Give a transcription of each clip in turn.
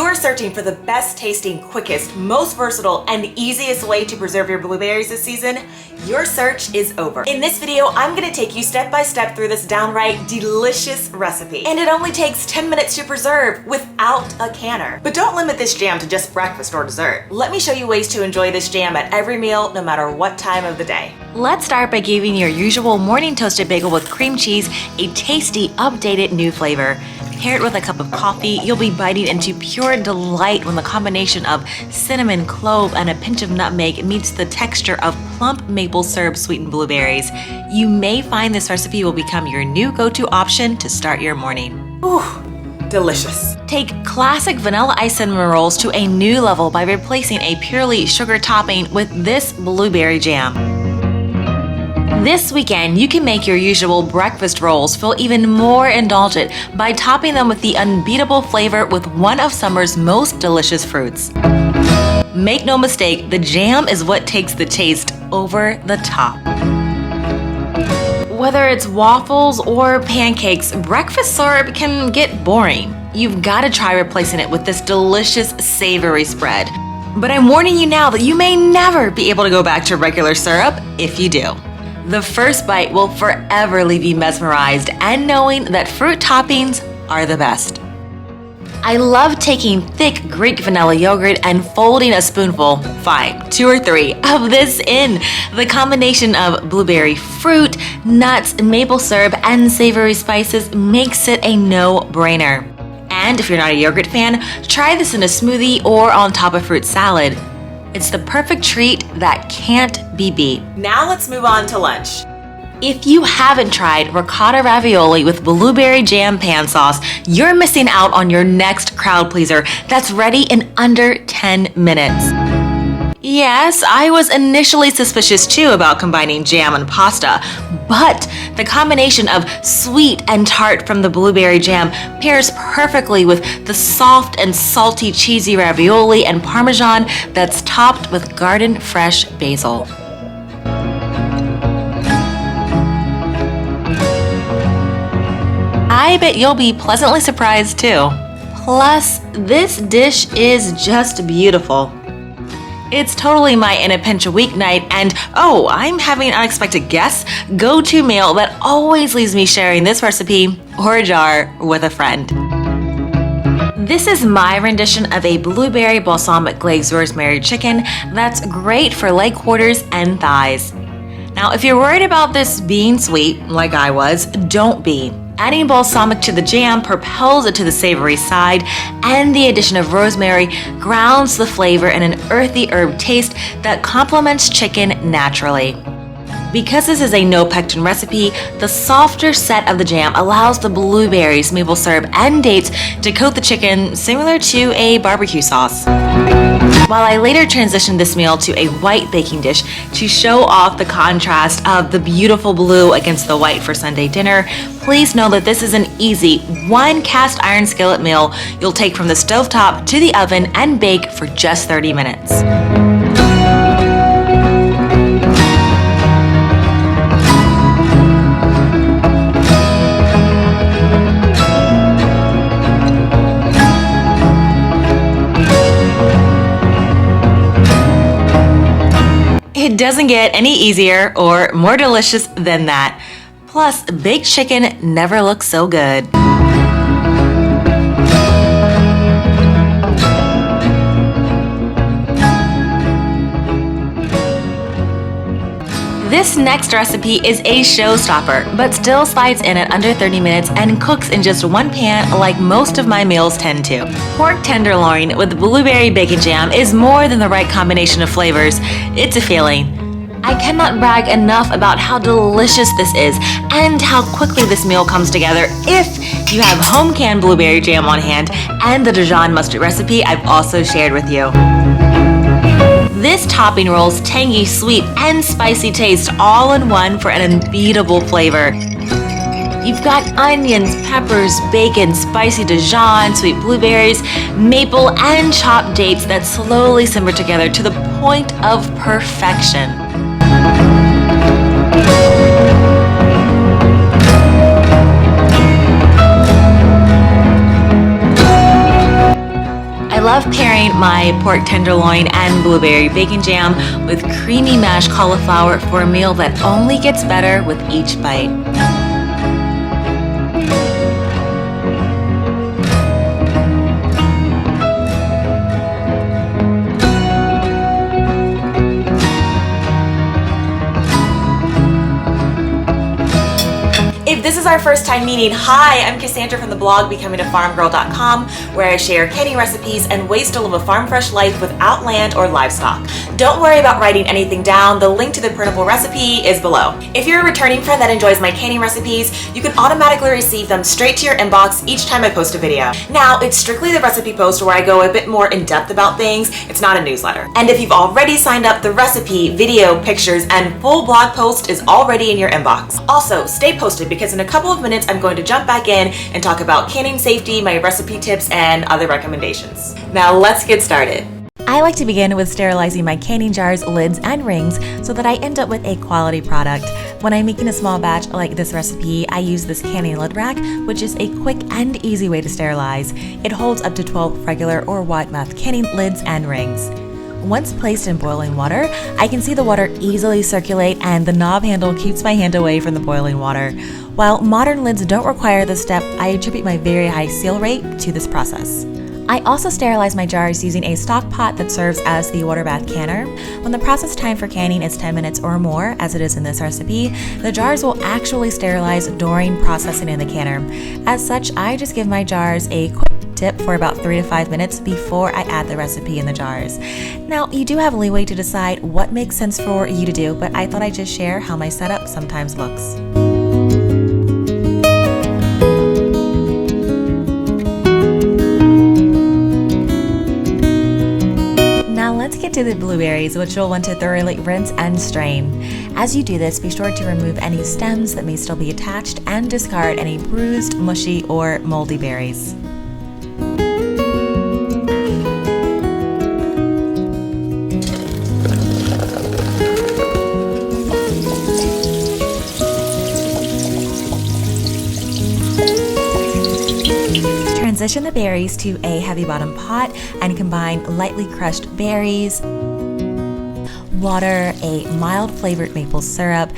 you are searching for the best tasting, quickest, most versatile, and easiest way to preserve your blueberries this season, your search is over. In this video, I'm gonna take you step by step through this downright delicious recipe. And it only takes 10 minutes to preserve without a canner. But don't limit this jam to just breakfast or dessert. Let me show you ways to enjoy this jam at every meal, no matter what time of the day. Let's start by giving your usual morning toasted bagel with cream cheese a tasty, updated new flavor. Pair it with a cup of coffee, you'll be biting into pure delight when the combination of cinnamon, clove, and a pinch of nutmeg meets the texture of plump maple syrup sweetened blueberries. You may find this recipe will become your new go-to option to start your morning. Ooh, delicious. Take classic vanilla ice cinnamon rolls to a new level by replacing a purely sugar topping with this blueberry jam. This weekend, you can make your usual breakfast rolls feel even more indulgent by topping them with the unbeatable flavor with one of summer's most delicious fruits. Make no mistake, the jam is what takes the taste over the top. Whether it's waffles or pancakes, breakfast syrup can get boring. You've got to try replacing it with this delicious savory spread. But I'm warning you now that you may never be able to go back to regular syrup if you do. The first bite will forever leave you mesmerized and knowing that fruit toppings are the best. I love taking thick Greek vanilla yogurt and folding a spoonful, fine, 2 or 3, of this in. The combination of blueberry fruit, nuts, maple syrup, and savory spices makes it a no-brainer. And if you're not a yogurt fan, try this in a smoothie or on top of fruit salad. It's the perfect treat that can't be beat. Now let's move on to lunch. If you haven't tried ricotta ravioli with blueberry jam pan sauce, you're missing out on your next crowd pleaser that's ready in under 10 minutes. Yes, I was initially suspicious too about combining jam and pasta, but the combination of sweet and tart from the blueberry jam pairs perfectly with the soft and salty cheesy ravioli and parmesan that's topped with garden fresh basil. I bet you'll be pleasantly surprised too. Plus, this dish is just beautiful. It's totally my in a pinch a weeknight and, oh, I'm having an unexpected guest, go-to meal that always leaves me sharing this recipe or a jar with a friend. This is my rendition of a blueberry balsamic glazed rosemary chicken that's great for leg quarters and thighs. Now, if you're worried about this being sweet, like I was, don't be. Adding balsamic to the jam propels it to the savory side, and the addition of rosemary grounds the flavor in an earthy herb taste that complements chicken naturally. Because this is a no pectin recipe, the softer set of the jam allows the blueberries, maple syrup, and dates to coat the chicken similar to a barbecue sauce. While I later transitioned this meal to a white baking dish to show off the contrast of the beautiful blue against the white for Sunday dinner, please know that this is an easy, one cast iron skillet meal you'll take from the stovetop to the oven and bake for just 30 minutes. It doesn't get any easier or more delicious than that. Plus, baked chicken never looks so good. This next recipe is a showstopper, but still slides in at under 30 minutes and cooks in just one pan like most of my meals tend to. Pork tenderloin with blueberry bacon jam is more than the right combination of flavors. It's a feeling. I cannot brag enough about how delicious this is and how quickly this meal comes together if you have home canned blueberry jam on hand and the Dijon mustard recipe I've also shared with you. This topping rolls tangy, sweet, and spicy taste all in one for an unbeatable flavor. You've got onions, peppers, bacon, spicy Dijon, sweet blueberries, maple, and chopped dates that slowly simmer together to the point of perfection. love pairing my pork tenderloin and blueberry bacon jam with creamy mashed cauliflower for a meal that only gets better with each bite. If this is our first time meeting, hi, I'm Cassandra from the blog BecomingAFarmGirl.com, where I share canning recipes and ways to live a farm fresh life without land or livestock. Don't worry about writing anything down. The link to the printable recipe is below. If you're a returning friend that enjoys my canning recipes, you can automatically receive them straight to your inbox each time I post a video. Now, it's strictly the recipe post where I go a bit more in depth about things. It's not a newsletter. And if you've already signed up, the recipe, video, pictures, and full blog post is already in your inbox. Also, stay posted because in a couple of minutes I'm going to jump back in and talk about canning safety, my recipe tips, and other recommendations. Now let's get started. I like to begin with sterilizing my canning jars, lids, and rings so that I end up with a quality product. When I'm making a small batch like this recipe, I use this canning lid rack, which is a quick and easy way to sterilize. It holds up to 12 regular or wide-mouth canning lids and rings. Once placed in boiling water, I can see the water easily circulate and the knob handle keeps my hand away from the boiling water. While modern lids don't require this step, I attribute my very high seal rate to this process. I also sterilize my jars using a stock pot that serves as the water bath canner. When the process time for canning is 10 minutes or more, as it is in this recipe, the jars will actually sterilize during processing in the canner. As such, I just give my jars a quick tip for about 3 to 5 minutes before I add the recipe in the jars. Now, you do have leeway to decide what makes sense for you to do, but I thought I'd just share how my setup sometimes looks. Let's get to the blueberries, which you'll want to thoroughly rinse and strain. As you do this, be sure to remove any stems that may still be attached and discard any bruised, mushy, or moldy berries. Transition the berries to a heavy bottom pot and combine lightly crushed berries, water, a mild flavored maple syrup,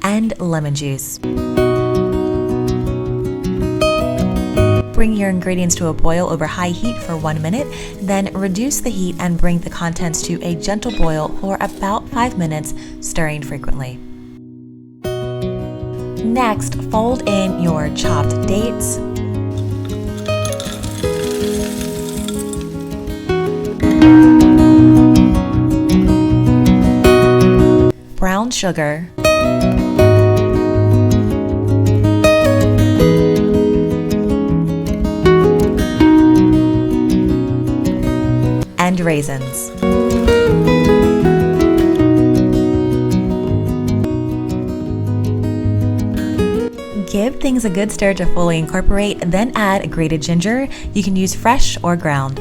and lemon juice. Bring your ingredients to a boil over high heat for 1 minute, then reduce the heat and bring the contents to a gentle boil for about 5 minutes, stirring frequently. Next, fold in your chopped dates, brown sugar, and raisins. Give things a good stir to fully incorporate, then add grated ginger. You can use fresh or ground.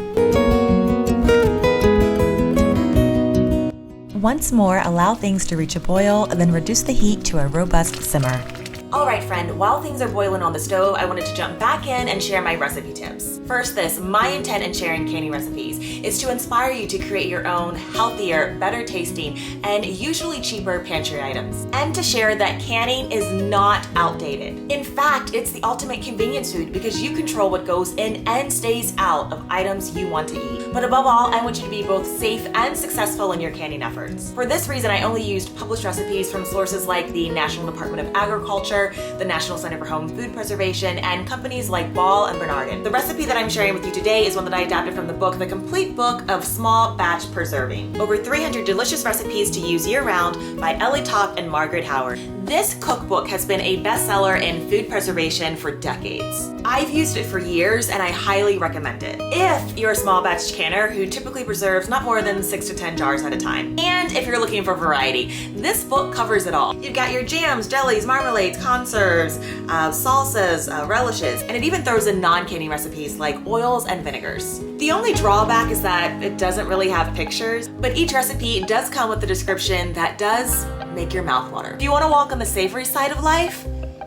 Once more, allow things to reach a boil, then reduce the heat to a robust simmer. Alright friend, while things are boiling on the stove, I wanted to jump back in and share my recipe tips. First my intent in sharing canning recipes is to inspire you to create your own healthier, better tasting, and usually cheaper pantry items. And to share that canning is not outdated. In fact, it's the ultimate convenience food because you control what goes in and stays out of items you want to eat. But above all, I want you to be both safe and successful in your canning efforts. For this reason, I only used published recipes from sources like the National Department of Agriculture, the National Center for Home Food Preservation, and companies like Ball and Bernardin. The recipe that I'm sharing with you today is one that I adapted from the book, The Complete Book of Small Batch Preserving. Over 300 delicious recipes to use year-round by Ellie Topp and Margaret Howard. This cookbook has been a bestseller in food preservation for decades. I've used it for years and I highly recommend it. If you're a small batch canner who typically preserves not more than 6 to 10 jars at a time. And if you're looking for variety, this book covers it all. You've got your jams, jellies, marmalades, conserves, salsas, relishes, and it even throws in non-canning recipes like oils and vinegars. The only drawback is that it doesn't really have pictures, but each recipe does come with a description that does make your mouth water. If you want to walk on the savory side of life,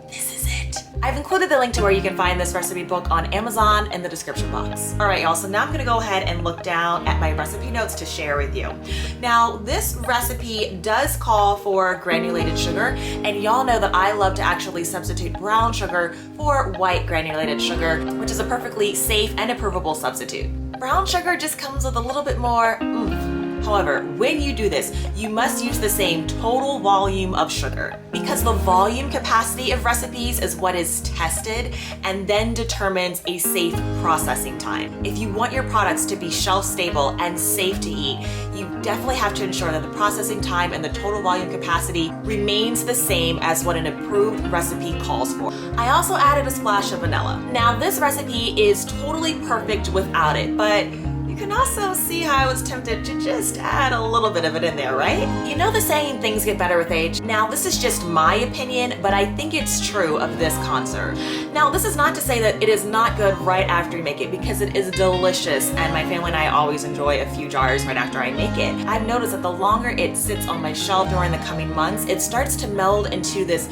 this is it. I've included the link to where you can find this recipe book on Amazon in the description box. All right, y'all, so now I'm gonna go ahead and look down at my recipe notes to share with you. Now, this recipe does call for granulated sugar, and y'all know that I love to actually substitute brown sugar for white granulated sugar, which is a perfectly safe and approvable substitute. Brown sugar just comes with a little bit more oomph. However, when you do this, you must use the same total volume of sugar, because the volume capacity of recipes is what is tested and then determines a safe processing time. If you want your products to be shelf stable and safe to eat, you definitely have to ensure that the processing time and the total volume capacity remains the same as what an approved recipe calls for. I also added a splash of vanilla. Now, this recipe is totally perfect without it, but you can also see how I was tempted to just add a little bit of it in there, right? You know the saying, things get better with age? Now, this is just my opinion, but I think it's true of this conserve. Now, this is not to say that it is not good right after you make it, because it is delicious, and my family and I always enjoy a few jars right after I make it. I've noticed that the longer it sits on my shelf during the coming months, it starts to meld into this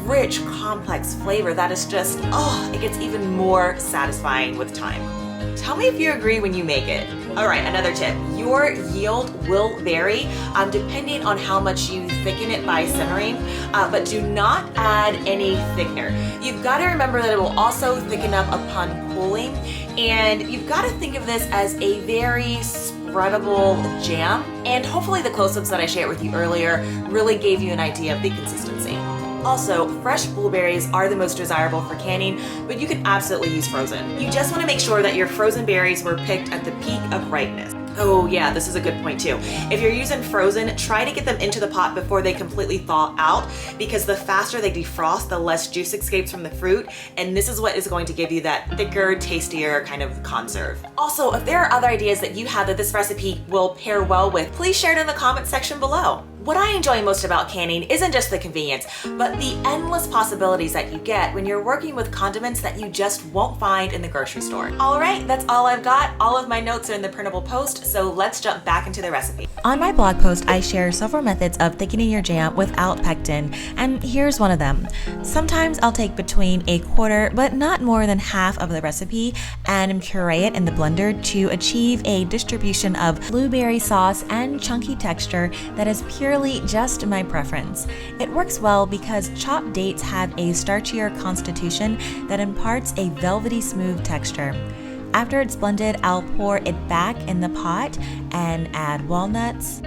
rich, complex flavor that is just, it gets even more satisfying with time. Tell me if you agree when you make it. All right, another tip. Your yield will vary depending on how much you thicken it by simmering, but do not add any thickener. You've got to remember that it will also thicken up upon cooling, and you've got to think of this as a very spreadable jam, and hopefully the close-ups that I shared with you earlier really gave you an idea of the consistency. Also, fresh blueberries are the most desirable for canning, but you can absolutely use frozen. You just want to make sure that your frozen berries were picked at the peak of ripeness. Oh yeah, this is a good point too. If you're using frozen, try to get them into the pot before they completely thaw out, because the faster they defrost, the less juice escapes from the fruit, and this is what is going to give you that thicker, tastier kind of conserve. Also, if there are other ideas that you have that this recipe will pair well with, please share it in the comment section below. What I enjoy most about canning isn't just the convenience, but the endless possibilities that you get when you're working with condiments that you just won't find in the grocery store. All right, that's all I've got. All of my notes are in the printable post, so let's jump back into the recipe. On my blog post, I share several methods of thickening your jam without pectin, and here's one of them. Sometimes I'll take between a quarter, but not more than half of the recipe, and puree it in the blender to achieve a distribution of blueberry sauce and chunky texture that is purely just my preference. It works well because chopped dates have a starchier constitution that imparts a velvety smooth texture. After it's blended, I'll pour it back in the pot and add walnuts,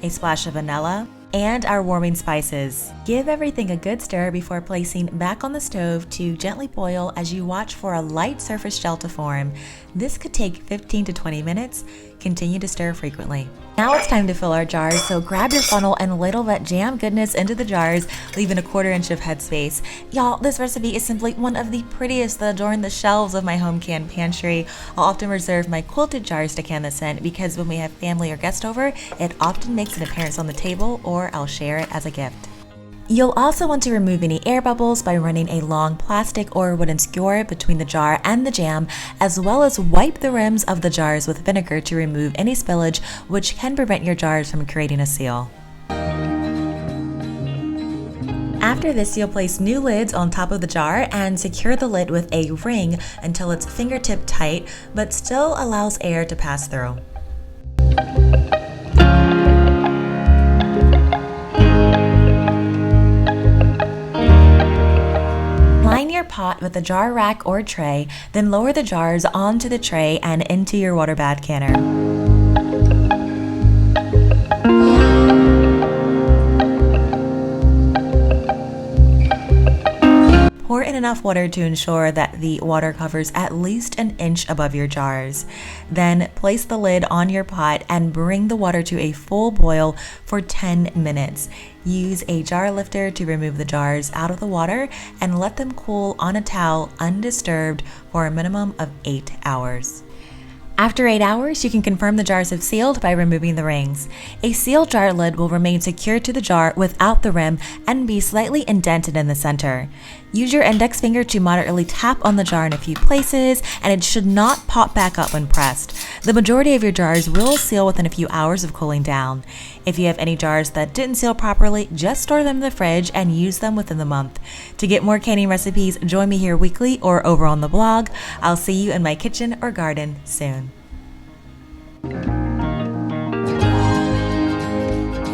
a splash of vanilla, and our warming spices. Give everything a good stir before placing back on the stove to gently boil as you watch for a light surface gel to form. This could take 15 to 20 minutes. Continue to stir frequently. Now it's time to fill our jars, so grab your funnel and ladle that jam goodness into the jars, leaving a 1/4 inch of headspace. Y'all, this recipe is simply one of the prettiest that adorn the shelves of my home canned pantry. I'll often reserve my quilted jars to can the scent because when we have family or guests over, it often makes an appearance on the table, or I'll share it as a gift. You'll also want to remove any air bubbles by running a long plastic or wooden skewer between the jar and the jam, as well as wipe the rims of the jars with vinegar to remove any spillage, which can prevent your jars from creating a seal. After this, you'll place new lids on top of the jar and secure the lid with a ring until it's fingertip tight, but still allows air to pass through. Line your pot with a jar rack or tray, then lower the jars onto the tray and into your water bath canner. Pour in enough water to ensure that the water covers at least an inch above your jars. Then place the lid on your pot and bring the water to a full boil for 10 minutes. Use a jar lifter to remove the jars out of the water and let them cool on a towel undisturbed for a minimum of 8 hours. After 8 hours, you can confirm the jars have sealed by removing the rings. A sealed jar lid will remain secured to the jar without the rim and be slightly indented in the center. Use your index finger to moderately tap on the jar in a few places, and it should not pop back up when pressed. The majority of your jars will seal within a few hours of cooling down. If you have any jars that didn't seal properly, just store them in the fridge and use them within the month. To get more canning recipes, join me here weekly or over on the blog. I'll see you in my kitchen or garden soon.